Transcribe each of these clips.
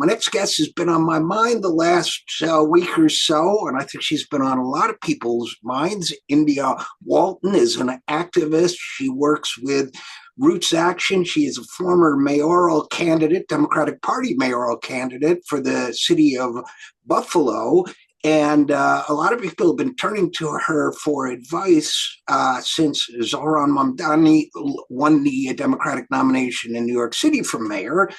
My next guest has been on my mind the last week or so, and I think she's been on a lot of people's minds. India Walton is an activist. She works with Roots Action. She is a former mayoral candidate, Democratic Party mayoral candidate for the city of Buffalo. And a lot of people have been turning to her for advice since Zohran Mamdani won the Democratic nomination in New York City for mayor,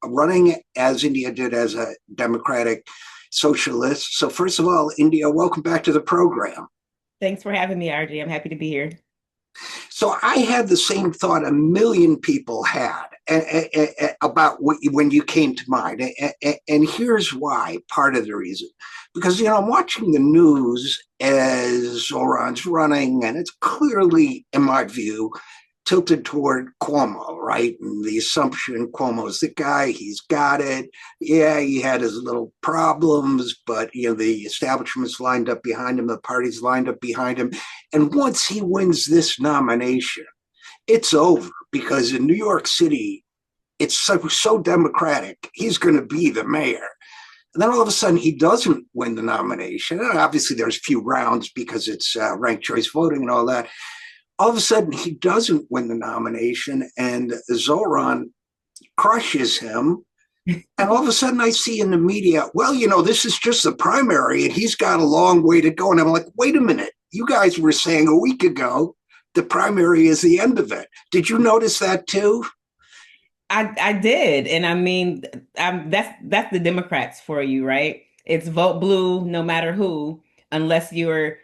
running as India did as a Democratic socialist. So first of all, India, welcome back to the program. Thanks for having me, RJ. I'm happy to be here. So I had the same thought a million people had about when you came to mind. And here's why, part of the reason. Because, I'm watching the news as Zoran's running, and it's clearly, in my view, tilted toward Cuomo, right? And the assumption Cuomo's the guy, he's got it. Yeah, he had his little problems, but the establishment's lined up behind him, the party's lined up behind him. And once he wins this nomination, it's over, because in New York City, it's so Democratic, he's going to be the mayor. And then all of a sudden, he doesn't win the nomination. And obviously, there's a few rounds because it's ranked choice voting and all that. All of a sudden, he doesn't win the nomination, and Zoran crushes him. And all of a sudden, I see in the media, well, this is just the primary, and he's got a long way to go. And I'm like, wait a minute. You guys were saying a week ago the primary is the end of it. Did you notice that too? I did, and I mean, that's the Democrats for you, right? It's vote blue no matter who, unless you're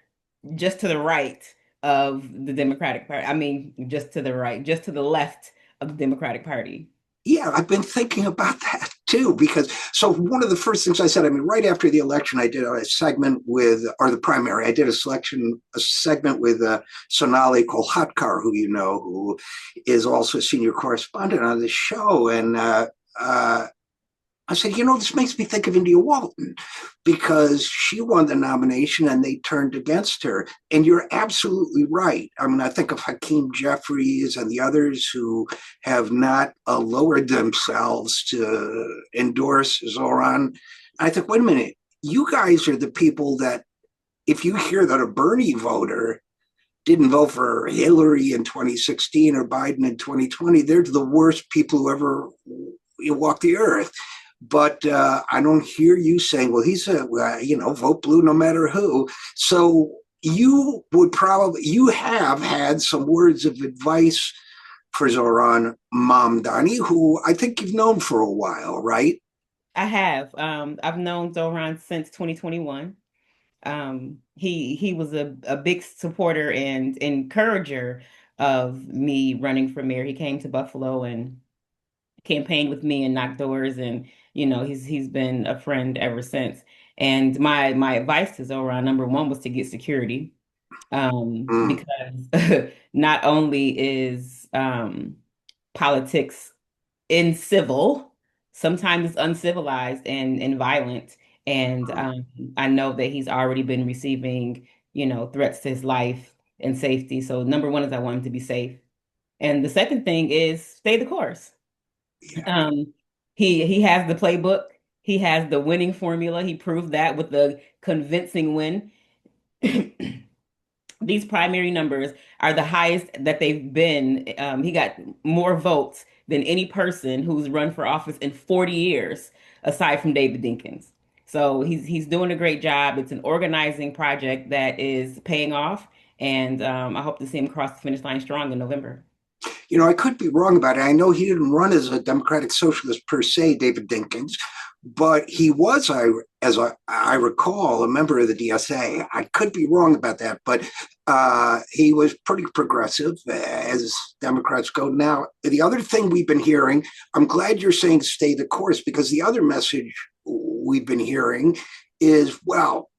just to the right of the Democratic Party. I mean, just to the right, just to the left of the Democratic Party. Yeah, I've been thinking about that too, because so one of the first things I said, I mean, right after the election, I did a segment with, or the primary, I did a segment with Sonali Kolhatkar, who is also a senior correspondent on the show. And I said, this makes me think of India Walton, because she won the nomination and they turned against her. And you're absolutely right. I mean, I think of Hakeem Jeffries and the others who have not lowered themselves to endorse Zoran. I think, wait a minute, you guys are the people that, if you hear that a Bernie voter didn't vote for Hillary in 2016 or Biden in 2020, they're the worst people who ever walked the earth. But I don't hear you saying, well, he's vote blue no matter who. So you have had some words of advice for Zohran Mamdani, who I think you've known for a while, right? I have. I've known Zoran since 2021. He was a big supporter and encourager of me running for mayor. He came to Buffalo and campaigned with me and knocked doors, and he's been a friend ever since. And my advice to Zoran, number one, was to get security, Mm. because not only is politics in civil, sometimes it's uncivilized and violent. And I know that he's already been receiving, threats to his life and safety. So number one is I want him to be safe. And the second thing is stay the course. Yeah. Um, he has the playbook. He has the winning formula. He proved that with the convincing win. These primary numbers are the highest that they've been. He got more votes than any person who's run for office in 40 years, aside from David Dinkins. So he's doing a great job. It's an organizing project that is paying off, and I hope to see him cross the finish line strong in November. I could be wrong about it. I know he didn't run as a Democratic Socialist per se, David Dinkins, but he was, I recall, a member of the DSA. I could be wrong about that, but he was pretty progressive as Democrats go. Now, the other thing we've been hearing, I'm glad you're saying stay the course, because the other message we've been hearing is, well,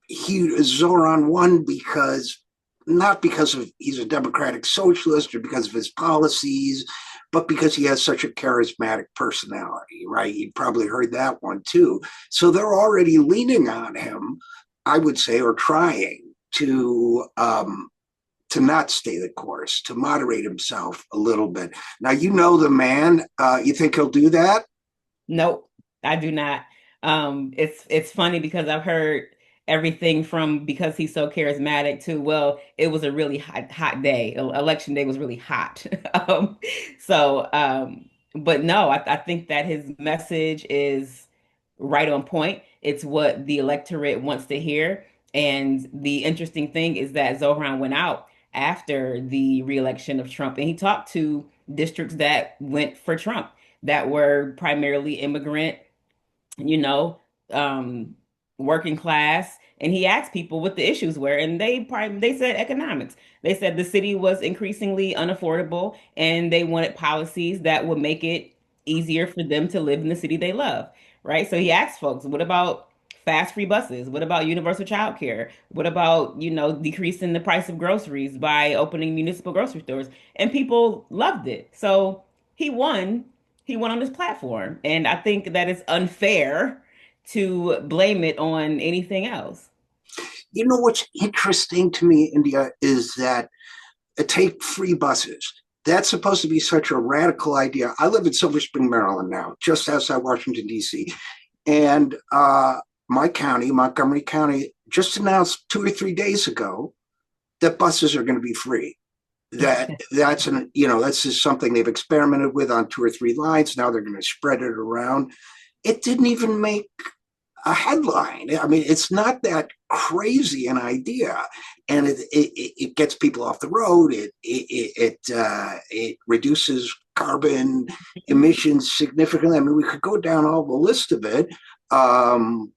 Zoran won because not because of he's a democratic socialist or because of his policies, but because he has such a charismatic personality, right? You probably heard that one too. So they're already leaning on him, I would say, or trying to not stay the course, to moderate himself a little bit. Now, the man. You think he'll do that? Nope, I do not. It's funny because I've heard everything from because he's so charismatic to, well, it was a really hot day. Election day was really hot. So but no, I think that his message is right on point. It's what the electorate wants to hear. And the interesting thing is that Zohran went out after the reelection of Trump and he talked to districts that went for Trump that were primarily immigrant, you know, um, working class. And he asked people what the issues were, and they said economics. They said the city was increasingly unaffordable, and they wanted policies that would make it easier for them to live in the city they love, right? So he asked folks, what about fast free buses? What about universal childcare? What about, decreasing the price of groceries by opening municipal grocery stores? And people loved it. So he won he went on this platform. And I think that it's unfair to blame it on anything else. You know what's interesting to me, India, is that take free buses. That's supposed to be such a radical idea. I live in Silver Spring, Maryland now, just outside Washington, D.C. And my county, Montgomery County, just announced 2 or 3 days ago that buses are going to be free. That's just something they've experimented with on 2 or 3 lines. Now they're going to spread it around. It didn't even make a headline. I mean, it's not that crazy an idea, and it gets people off the road. It reduces carbon emissions significantly. I mean, we could go down all the list of it. And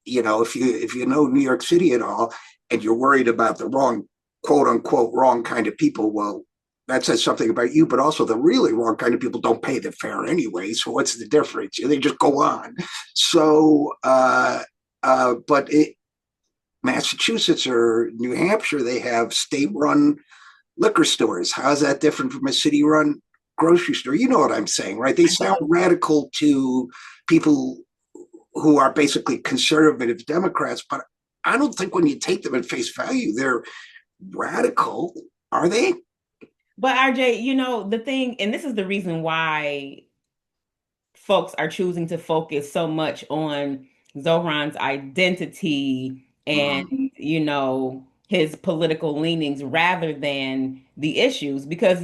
if you know New York City at all, and you're worried about the wrong, quote unquote, wrong kind of people, well, that says something about you, but also the really wrong kind of people don't pay the fare anyway. So what's the difference? They just go on. So, but Massachusetts or New Hampshire, they have state-run liquor stores. How's that different from a city-run grocery store? You know what I'm saying, right? They sound radical to people who are basically conservative Democrats, but I don't think when you take them at face value, they're radical, are they? But RJ, the thing, and this is the reason why folks are choosing to focus so much on Zohran's identity and, Mm. his political leanings rather than the issues. Because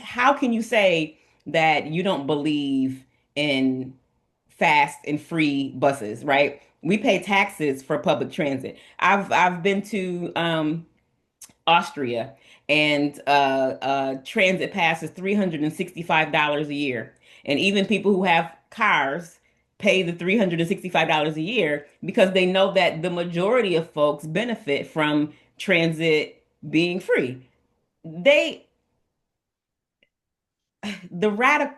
how can you say that you don't believe in fast and free buses, right? We pay taxes for public transit. I've been to Austria, and transit pass is $365 a year. And even people who have cars pay the $365 a year because they know that the majority of folks benefit from transit being free. They, the radical,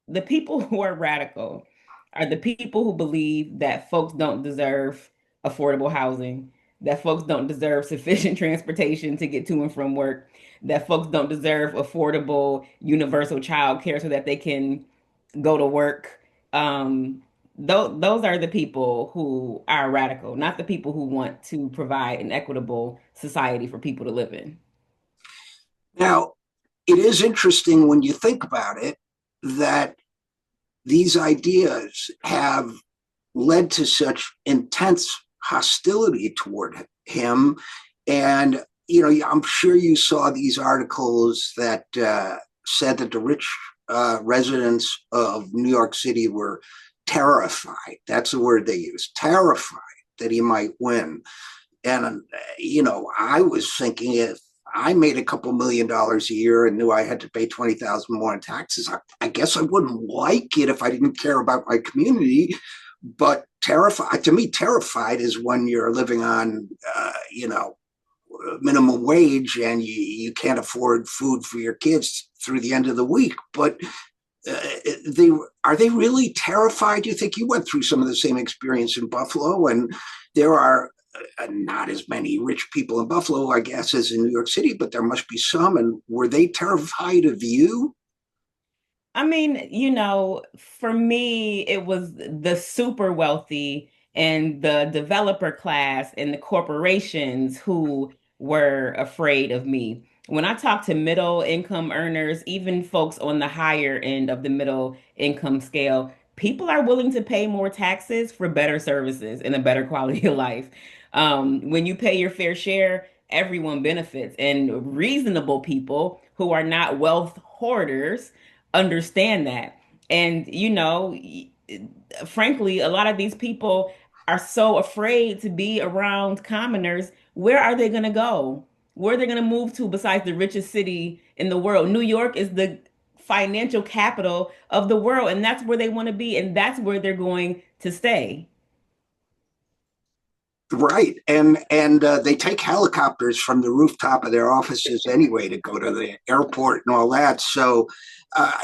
the people who are radical are the people who believe that folks don't deserve affordable housing, that folks don't deserve sufficient transportation to get to and from work, that folks don't deserve affordable universal child care so that they can go to work. Those are the people who are radical, not the people who want to provide an equitable society for people to live in. Now, it is interesting when you think about it that these ideas have led to such intense hostility toward him. And, I'm sure you saw these articles that said that the rich residents of New York City were terrified. That's the word they use, terrified that he might win. And, I was thinking if I made a couple $1,000,000 a year and knew I had to pay 20,000 more in taxes, I guess I wouldn't like it if I didn't care about my community. But terrified, to me, terrified is when you're living on, minimum wage and you can't afford food for your kids through the end of the week. But uh, they are they really terrified? You think you went through some of the same experience in Buffalo, and there are not as many rich people in Buffalo, I guess, as in New York City, but there must be some. And were they terrified of you? I mean, for me, it was the super wealthy and the developer class and the corporations who were afraid of me. when I talk to middle income earners, even folks on the higher end of the middle income scale, people are willing to pay more taxes for better services and a better quality of life. When you pay your fair share, everyone benefits, and reasonable people who are not wealth hoarders understand that. And, frankly, a lot of these people are so afraid to be around commoners. Where are they going to go? Where are they going to move to besides the richest city in the world? New York is the financial capital of the world, and that's where they want to be, and that's where they're going to stay. Right, and they take helicopters from the rooftop of their offices anyway to go to the airport and all that. So,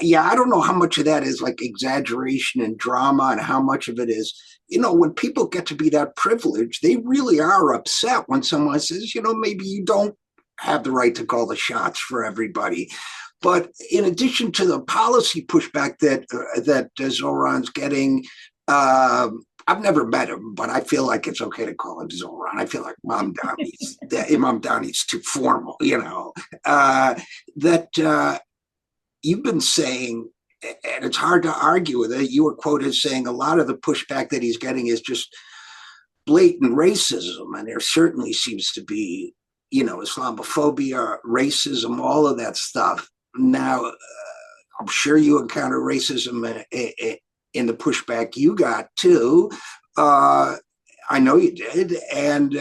yeah, I don't know how much of that is like exaggeration and drama, and how much of it is, when people get to be that privileged, they really are upset when someone says, maybe you don't have the right to call the shots for everybody. But in addition to the policy pushback that Zoran's getting. I've never met him, but I feel like it's okay to call him Zoran. I feel like Mamdani's too formal, that you've been saying, and it's hard to argue with it. You were quoted saying a lot of the pushback that he's getting is just blatant racism, and there certainly seems to be, Islamophobia, racism, all of that stuff. Now, I'm sure you encounter racism in the pushback you got too. I know you did. And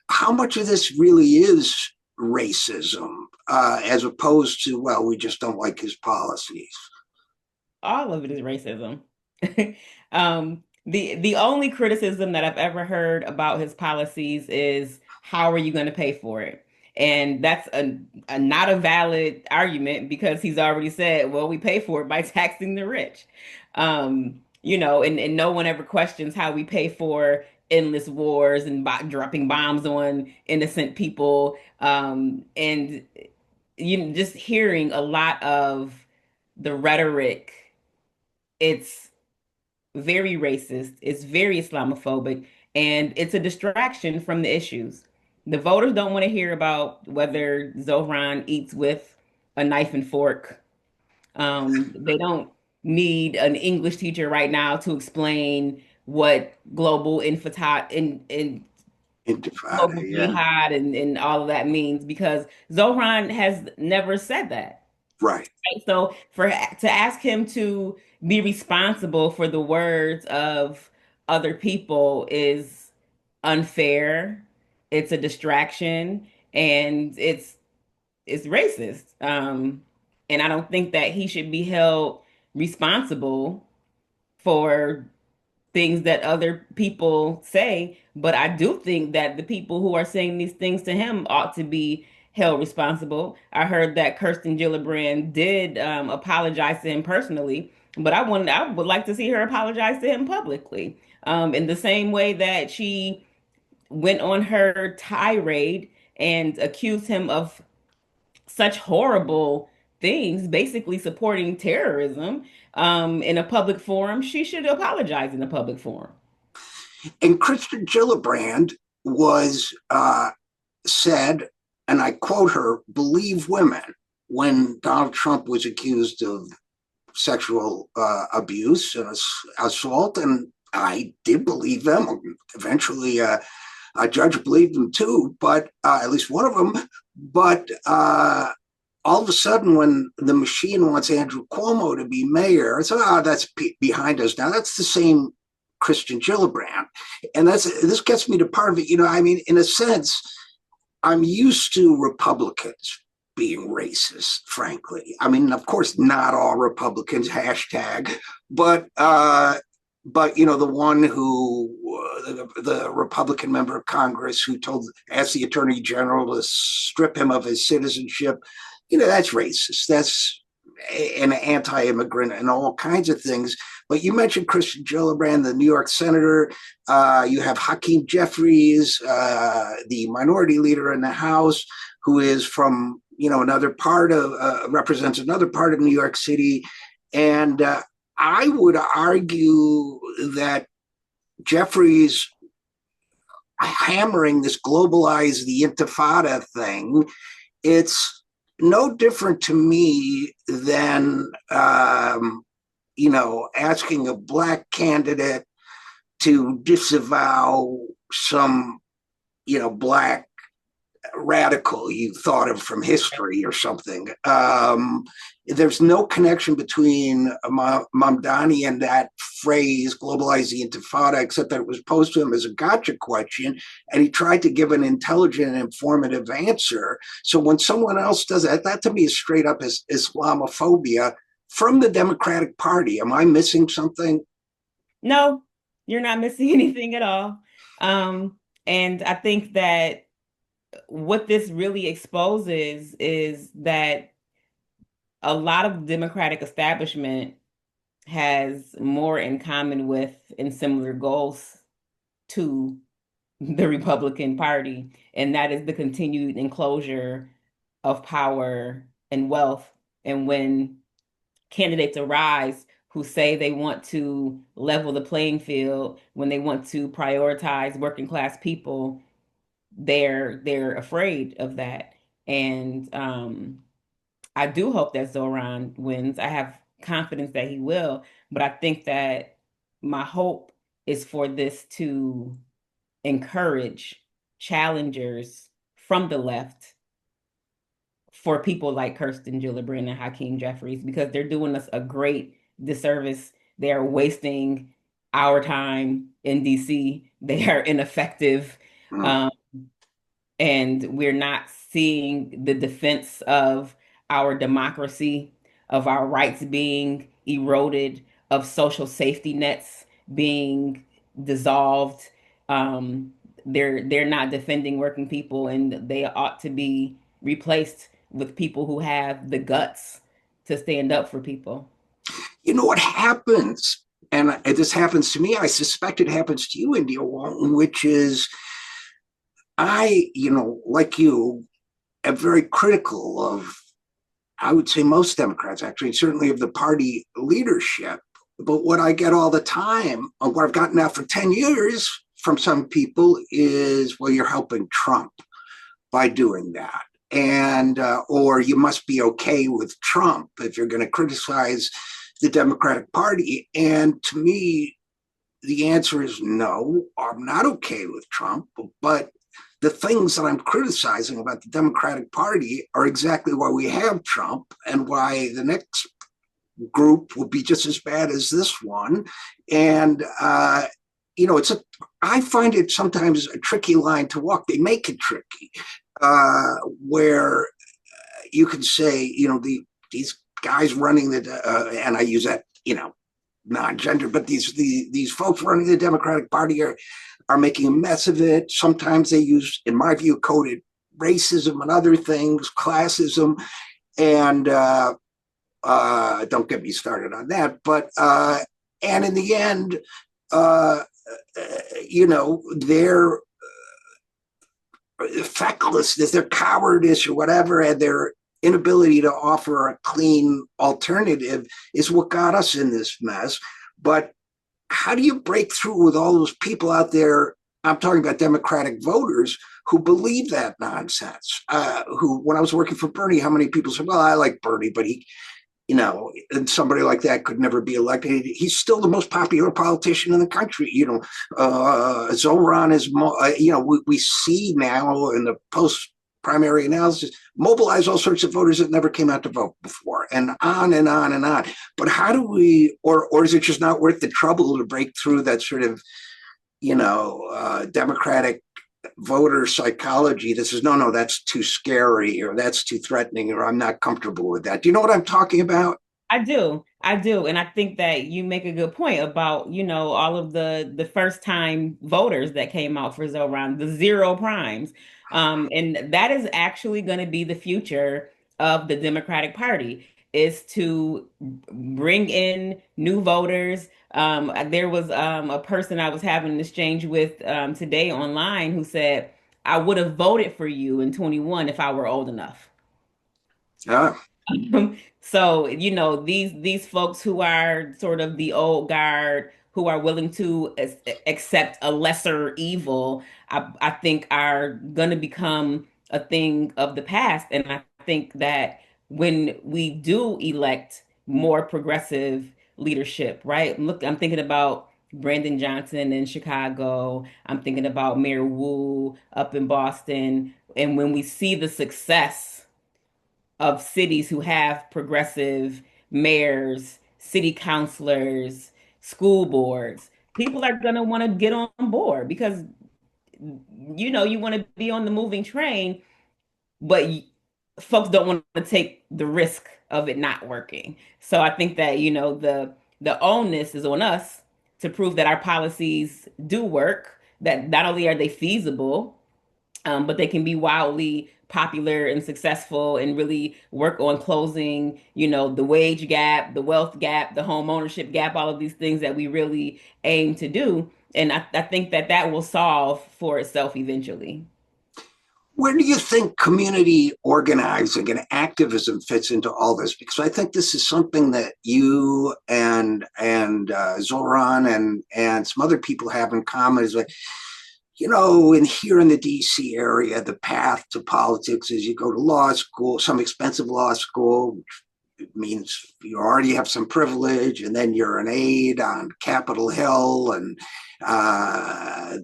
how much of this really is racism as opposed to, well, we just don't like his policies? All of it is racism. The only criticism that I've ever heard about his policies is how are you going to pay for it? And that's a not a valid argument because he's already said, well, we pay for it by taxing the rich. And no one ever questions how we pay for endless wars and dropping bombs on innocent people. And just hearing a lot of the rhetoric, it's very racist, it's very Islamophobic, and it's a distraction from the issues. The voters don't want to hear about whether Zohran eats with a knife and fork. They don't need an English teacher right now to explain what global Intifada, global yeah. jihad and all of that means because Zohran has never said that. Right. So to ask him to be responsible for the words of other people is unfair. It's a distraction and it's racist. And I don't think that he should be held responsible for things that other people say, but I do think that the people who are saying these things to him ought to be held responsible. I heard that Kirsten Gillibrand did apologize to him personally, but I would like to see her apologize to him publicly. In the same way that she went on her tirade and accused him of such horrible things, basically supporting terrorism in a public forum, she should apologize in a public forum. And Kristen Gillibrand was said, and I quote her, believe women when Donald Trump was accused of sexual abuse and assault. And I did believe them. Eventually, a judge believed them too, but at least one of them. But all of a sudden, when the machine wants Andrew Cuomo to be mayor, it's that's behind us now. That's the same Kristen Gillibrand, and this gets me to part of it. I mean, in a sense, I'm used to Republicans being racist, frankly. I mean, of course, not all Republicans, hashtag, but the one who, the Republican member of Congress who asked the Attorney General to strip him of his citizenship, that's racist. That's an anti-immigrant and all kinds of things. But you mentioned Kristen Gillibrand, the New York senator. You have Hakeem Jeffries, the minority leader in the House, who is from another part of represents another part of New York City, and I would argue that Jeffries hammering this globalize the Intifada thing it's no different to me than asking a black candidate to disavow some black radical you thought of from history or something. There's no connection between Mamdani and that phrase, globalize the intifada, except that it was posed to him as a gotcha question, and he tried to give an intelligent and informative answer. So when someone else does that, that to me is straight up Islamophobia from the Democratic Party. Am I missing something? No, you're not missing anything at all. And I think that what this really exposes is that a lot of the Democratic establishment has more in common with and similar goals to the Republican Party, and that is the continued enclosure of power and wealth. And when candidates arise who say they want to level the playing field, when they want to prioritize working class people, they're afraid of that. And I do hope that Zoran wins. I have confidence that he will, but I think that my hope is for this to encourage challengers from the left for people like Kirsten Gillibrand and Hakeem Jeffries, because they're doing us a great disservice. They're wasting our time in DC. They are ineffective. Mm. Um, and we're not seeing the defense of our democracy, of our rights being eroded, of social safety nets being dissolved. Um, they're not defending working people, and they ought to be replaced with people who have the guts to stand up for people. You know what happens, and this happens to me, I suspect it happens to you, India Walton, which is like you, am very critical of, I would say, most Democrats, actually, certainly of the party leadership. But what I get all the time, or what I've gotten now for 10 years from some people is, well, you're helping Trump by doing that. And, or you must be okay with Trump if you're going to criticize the Democratic Party. And to me, the answer is no, I'm not okay with Trump, but the things that I'm criticizing about the Democratic Party are exactly why we have Trump and why the next group will be just as bad as this one. And, it's I find it sometimes a tricky line to walk. They make it tricky, where you can say, these guys running and I use that, non-gender, but these folks running the Democratic Party are making a mess of it. Sometimes they use, in my view, coded racism and other things, classism, and don't get me started on that. But and in the end, their fecklessness, their cowardice, or whatever, and their inability to offer a clean alternative is what got us in this mess. But how do you break through with all those people out there? I'm talking about Democratic voters who believe that nonsense. Who, when I was working for Bernie, how many people said, "Well, I like Bernie, but he, and somebody like that could never be elected. He's still the most popular politician in the country." Zoran is, we see now in the post primary analysis, mobilize all sorts of voters that never came out to vote before, and on and on and on. But how do we, or is it just not worth the trouble to break through that sort of, Democratic voter psychology that says, no, that's too scary, or that's too threatening, or I'm not comfortable with that? Do you know what I'm talking about? I do. I do. And I think that you make a good point about, all of the first time voters that came out for Zoran, the zero primes. And that is actually going to be the future of the Democratic Party, is to bring in new voters. There was a person I was having an exchange with today online who said, I would have voted for you in 21 if I were old enough. Yeah. So, these folks who are sort of the old guard, who are willing to accept a lesser evil, I think are going to become a thing of the past. And I think that when we do elect more progressive leadership, right? Look, I'm thinking about Brandon Johnson in Chicago. I'm thinking about Mayor Wu up in Boston. And when we see the success of cities who have progressive mayors, city councilors, school boards, people are going to want to get on board because you want to be on the moving train, but folks don't want to take the risk of it not working. So I think that, the onus is on us to prove that our policies do work, that not only are they feasible, but they can be wildly popular and successful and really work on closing, the wage gap, the wealth gap, the home ownership gap, all of these things that we really aim to do. And I think that that will solve for itself eventually. Where do you think community organizing and activism fits into all this? Because I think this is something that you and Zoran and some other people have in common. Is like, in here in the DC area, the path to politics is you go to law school, some expensive law school. It means you already have some privilege, and then you're an aide on Capitol Hill, and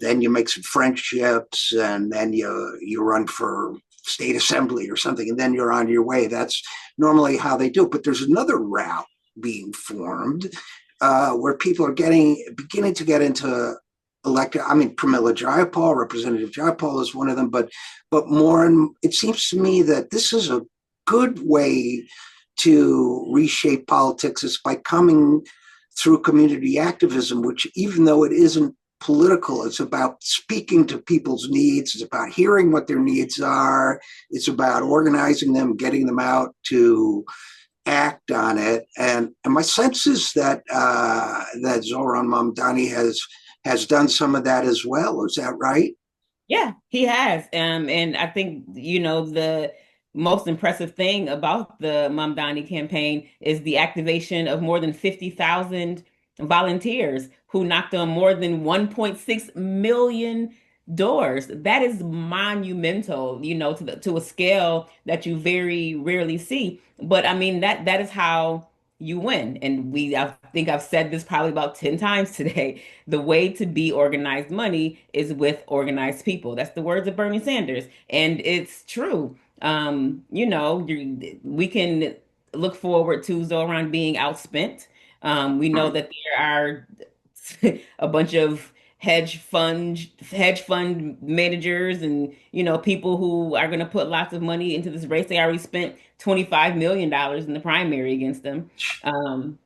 then you make some friendships, and then you run for state assembly or something, and then you're on your way. That's normally how they do it. But there's another route being formed where people are beginning to get into elected. I mean, Pramila Jayapal, Representative Jayapal is one of them, but more, and it seems to me that this is a good way to reshape politics is by coming through community activism, which, even though it isn't political, it's about speaking to people's needs. It's about hearing what their needs are. It's about organizing them, getting them out to act on it. And my sense is that that Zohran Mamdani has done some of that as well. Is that right? Yeah, he has. And I think, the most impressive thing about the Mamdani campaign is the activation of more than 50,000 volunteers who knocked on more than 1.6 million doors. That is monumental, to a scale that you very rarely see. But I mean, that is how you win. And I think I've said this probably about 10 times today. The way to be organized money is with organized people. That's the words of Bernie Sanders. And it's true. We can look forward to Zoran being outspent. We know Right. that there are a bunch of hedge fund managers and people who are going to put lots of money into this race. They already spent $25 million in the primary against them. Um,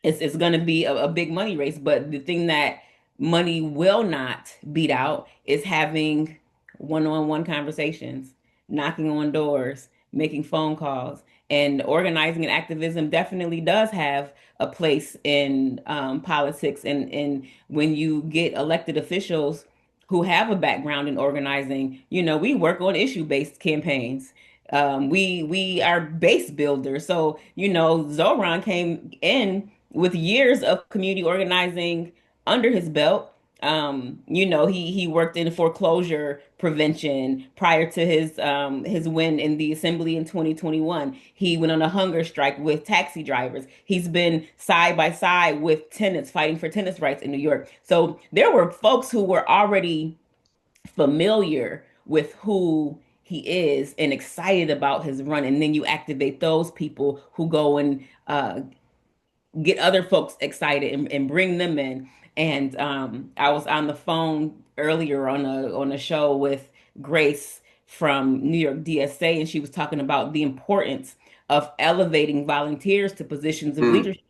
it's going to be a big money race. But the thing that money will not beat out is having one-on-one conversations, knocking on doors, making phone calls, and organizing and activism definitely does have a place in politics. And when you get elected officials who have a background in organizing, we work on issue-based campaigns. We are base builders. So, Zoran came in with years of community organizing under his belt. He worked in foreclosure prevention prior to his win in the assembly in 2021. He went on a hunger strike with taxi drivers. He's been side by side with tenants fighting for tenants' rights in New York. So there were folks who were already familiar with who he is and excited about his run. And then you activate those people who go and get other folks excited and bring them in. And I was on the phone earlier on a show with Grace from New York DSA, and she was talking about the importance of elevating volunteers to positions of Mm. leadership.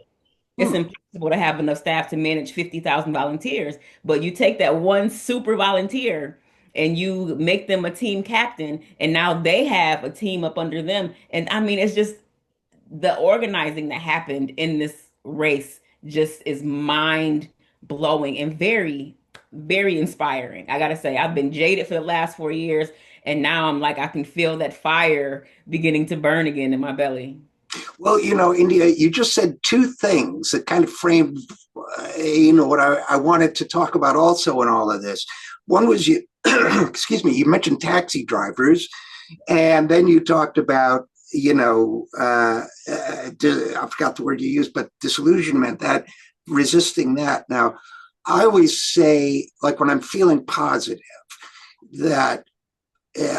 It's Mm. impossible to have enough staff to manage 50,000 volunteers, but you take that one super volunteer and you make them a team captain, and now they have a team up under them. And I mean, it's just the organizing that happened in this race just is mind blowing and very, very inspiring. I gotta say, I've been jaded for the last 4 years, and now I'm like, I can feel that fire beginning to burn again in my belly. Well, India, you just said two things that kind of framed, what I wanted to talk about also in all of this. One was you, excuse me, you mentioned taxi drivers. And then you talked about, I forgot the word you used, but disillusionment, that resisting that. Now, I always say, like when I'm feeling positive, that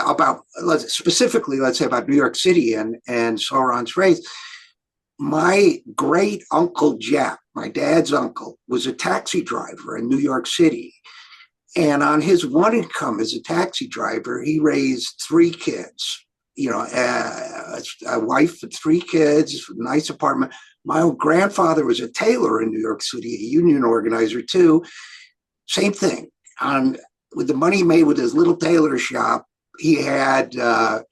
about specifically, let's say about New York City and Zoran's race, my great uncle Jack, my dad's uncle, was a taxi driver in New York City. And on his one income as a taxi driver, he raised three kids, a wife and three kids, a nice apartment. My old grandfather was a tailor in New York City, a union organizer too. Same thing. With the money he made with his little tailor shop, he had a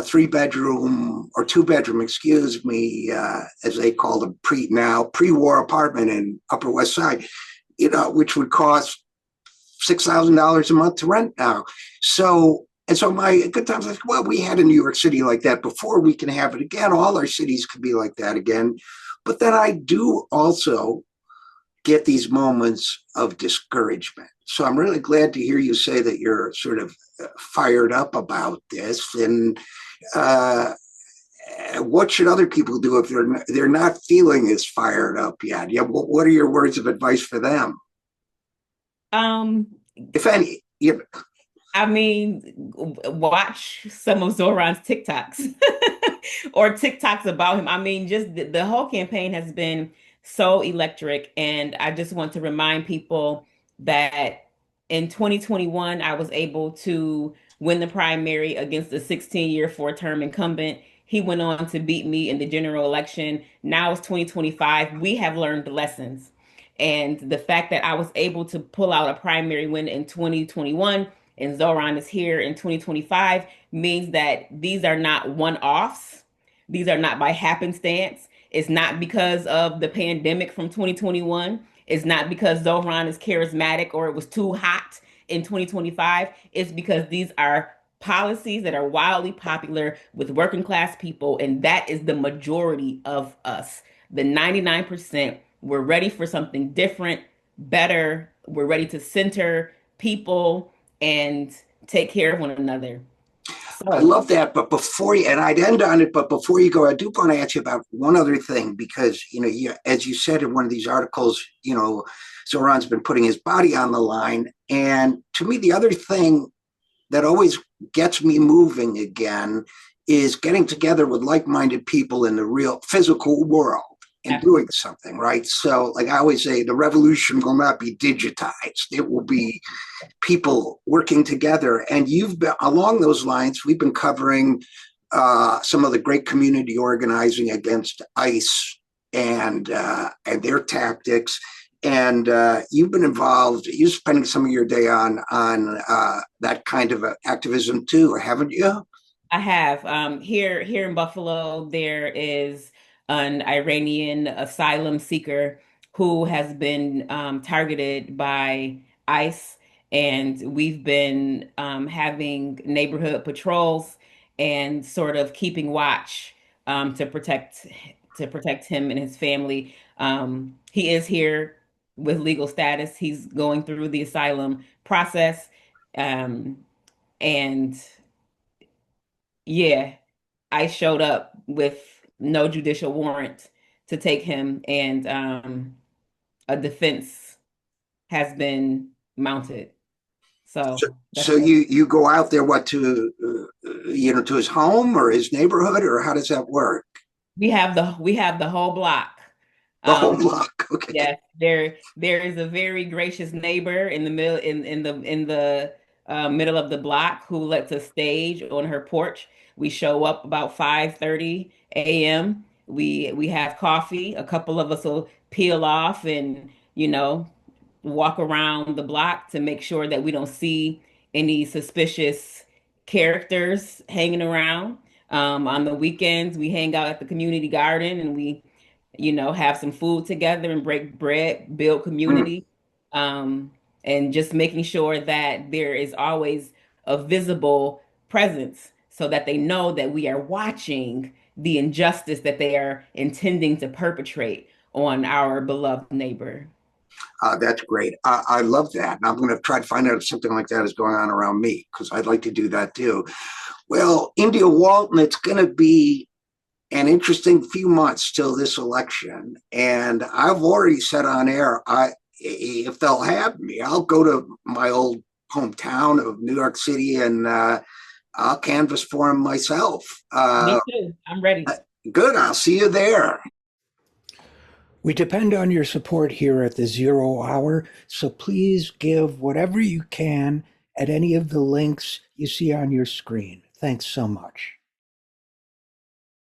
3 bedroom or 2 bedroom, excuse me, as they call them pre-war apartment in Upper West Side, which would cost $6,000 a month to rent now. So my good times, like, well, we had in New York City like that before. We can have it again. All our cities could be like that again. But then I do also get these moments of discouragement. So I'm really glad to hear you say that you're sort of fired up about this. And what should other people do if they're not feeling as fired up yet? Yeah, what are your words of advice for them, Um, if any? Yeah. I mean, watch some of Zoran's TikToks or TikToks about him. I mean, just the whole campaign has been so electric. And I just want to remind people that in 2021, I was able to win the primary against a 16-year, four-term incumbent. He went on to beat me in the general election. Now it's 2025. We have learned lessons. And the fact that I was able to pull out a primary win in 2021 and Zoran is here in 2025 means that these are not one-offs. These are not by happenstance. It's not because of the pandemic from 2021. It's not because Zoran is charismatic or it was too hot in 2025. It's because these are policies that are wildly popular with working class people, and that is the majority of us. The 99%, we're ready for something different, better. We're ready to center people and take care of one another. I So love that. But before you, and I'd end on it, but before you go, I do want to ask you about one other thing, because, as you said in one of these articles, Zoran's been putting his body on the line. And to me, the other thing that always gets me moving again is getting together with like-minded people in the real physical world and doing something, right? So, like I always say, the revolution will not be digitized. It will be people working together. And you've been along those lines. We've been covering some of the great community organizing against ICE and their tactics. And you've been involved. You're spending some of your day on that kind of activism too, haven't you? I have here in Buffalo, there is an Iranian asylum seeker who has been targeted by ICE, and we've been having neighborhood patrols and sort of keeping watch to protect him and his family. He is here with legal status. He's going through the asylum process, um, and yeah. I showed up with no judicial warrant to take him, and a defense has been mounted. So, So that's so you go out there, what, to his home or his neighborhood, or how does that work? we have the whole block. The whole Um, block. Okay. Yes, there is a very gracious neighbor in the middle in the middle of the block who lets us stage on her porch. We show up about 5:30 a.m. We have coffee. A couple of us will peel off and, walk around the block to make sure that we don't see any suspicious characters hanging around. On the weekends, we hang out at the community garden and we have some food together and break bread, build Mm. community, um, and just making sure that there is always a visible presence so that they know that we are watching the injustice that they are intending to perpetrate on our beloved neighbor. That's great. I love that. And I'm going to try to find out if something like that is going on around me because I'd like to do that too. Well, India Walton, it's going to be an interesting few months till this election. And I've already said on air, if they'll have me, I'll go to my old hometown of New York City and I'll canvass for him myself. Me too. I'm ready. Good. I'll see you there. We depend on your support here at the Zero Hour, so please give whatever you can at any of the links you see on your screen. Thanks so much.